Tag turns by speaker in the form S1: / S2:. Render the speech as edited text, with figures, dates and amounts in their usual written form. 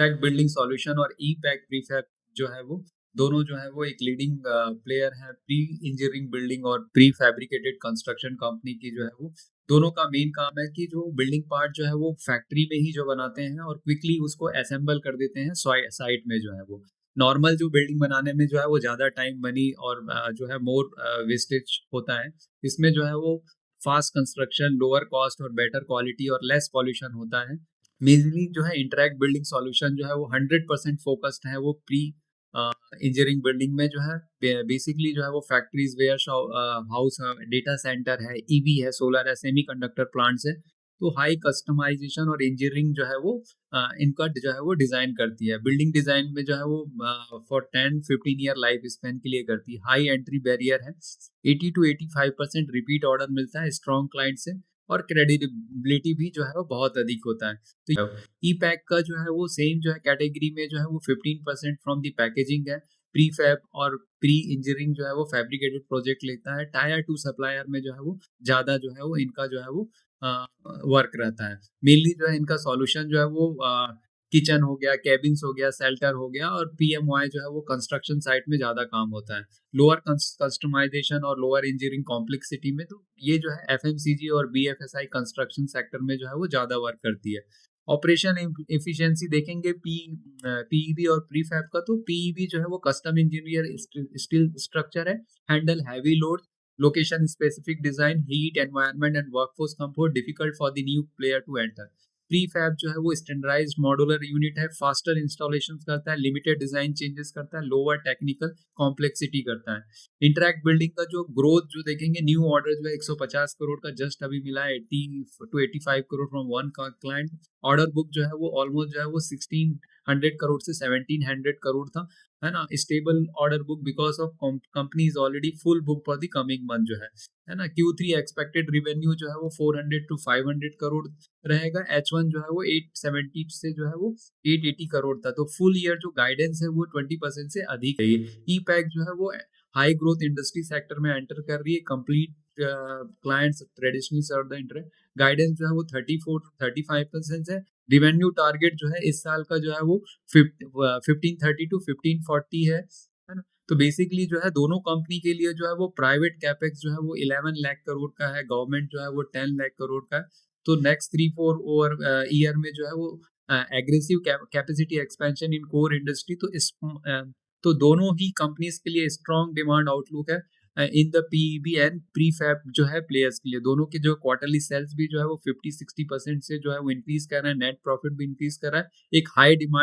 S1: Pack building solution और ई pack prefab जो है वो दोनों जो है वो एक लीडिंग प्लेयर है प्री इंजीनियरिंग बिल्डिंग और प्री फैब्रिकेटेड कंस्ट्रक्शन कंपनी की जो है वो दोनों का मेन काम है कि जो बिल्डिंग पार्ट जो है वो फैक्ट्री में ही जो बनाते हैं और क्विकली उसको असेंबल कर देते हैं साइट में जो है वो नॉर्मल जो बिल्डिंग बनाने में जो है वो ज़्यादा टाइम मनी और जो है मोर वेस्टेज होता है। इसमें जो है वो फास्ट कंस्ट्रक्शन लोअर कॉस्ट और बेटर क्वालिटी और लेस पॉल्यूशन होता है। मेनली जो है इंटरैक्ट बिल्डिंग सॉल्यूशन जो है वो 100% फोकस्ड है वो प्री इंजीनियरिंग बिल्डिंग में जो है बेसिकली जो है वो factories warehouse data center है ईवी है सोलर है सेमीकंडक्टर प्लांट्स है। तो हाई कस्टमाइजेशन और इंजीनियरिंग जो है वो इनका जो है वो डिजाइन करती है। बिल्डिंग डिजाइन में जो है वो फॉर 10-15 ईयर लाइफ स्पेन के लिए करती है। हाई एंट्री बैरियर है। 80 to 85% रिपीट ऑर्डर मिलता है स्ट्रॉन्ग क्लाइंट से और क्रेडिबिलिटी भी जो है वो बहुत अधिक होता है। तो ई पैक का जो है वो सेम जो है कैटेगरी में जो है वो 15% फ्रॉम दी पैकेजिंग है। प्री फैब और प्री इंजीनियरिंग जो है वो फैब्रिकेटेड प्रोजेक्ट लेता है। टायर टू सप्लायर में जो है वो ज़्यादा जो है वो इनका जो है वो वर्क रहता है। मेनली जो है इनका सॉल्यूशन जो है वो किचन हो गया कैबिन्स हो गया शेल्टर हो गया और पीएमवाई जो है वो कंस्ट्रक्शन साइट में ज़्यादा काम होता है। लोअर कस्टमाइजेशन और लोअर इंजीनियरिंग कॉम्प्लेक्सिटी में तो ये जो है एफएमसीजी और बीएफएसआई कंस्ट्रक्शन सेक्टर में जो है वो ज़्यादा वर्क करती है। ऑपरेशन एफिशिएंसी देखेंगे पीईबी और प्रीफैब का तो पीईबी जो है वो कस्टम इंजीनियर स्टील स्ट्रक्चर है। Handle heavy load location specific design heat environment and workforce comfort difficult for the new player to enter. Prefab जो है वो स्टैंडर्डाइज्ड मॉड्यूलर यूनिट है फास्टर इंस्टॉलेशन करता है लिमिटेड डिजाइन चेंजेस करता है lower technical complexity करता है। इंटरैक्ट बिल्डिंग का जो ग्रोथ जो देखेंगे न्यू ऑर्डर जो है 150 करोड़ का जस्ट अभी मिला है 80 to 85 crore from one client. Order book जो है वो ऑलमोस्ट जो है वो 1600 करोड़ से 1700 करोड़ था है ना। Stable order book because of company is already full book for the coming month जो है ना। Q3 एक्सपेक्टेड रिवेन्यू जो है वो 400 to 500 करोड़ रहेगा। H1 जो है वो 870 से जो है वो 880 करोड़ था। तो फुल ईयर जो गाइडेंस है वो 20% से अधिक है। ई पैक जो है वो हाई ग्रोथ इंडस्ट्री सेक्टर में एंटर कर रही है। Complete clients traditionally serve the interest guidance जो है वो 34 to 35% है। रिवेन्यू टारगेट जो है इस साल का जो है वो 1530 to 1540 है ना। तो बेसिकली जो है दोनों कंपनी के लिए जो है वो प्राइवेट कैपेक्स जो है वो 11 लाख करोड़ का है गवर्नमेंट जो है वो 10 लाख करोड़ का है। तो नेक्स्ट 3-4 ओवर ईयर में जो है वो aggressive capacity expansion in core industry तो तो दोनों ही कंपनीज के लिए स्ट्रॉन्ग डिमांड आउटलुक है in the PEB and prefab जो है प्लेयर्स के लिए। दोनों के जो क्वार्टरली सेल्स भी जो है वो 50-60% से जो है वो इंक्रीज कर रहा है नेट प्रॉफिट भी इंक्रीज कर रहा है। एक हाई डिमांड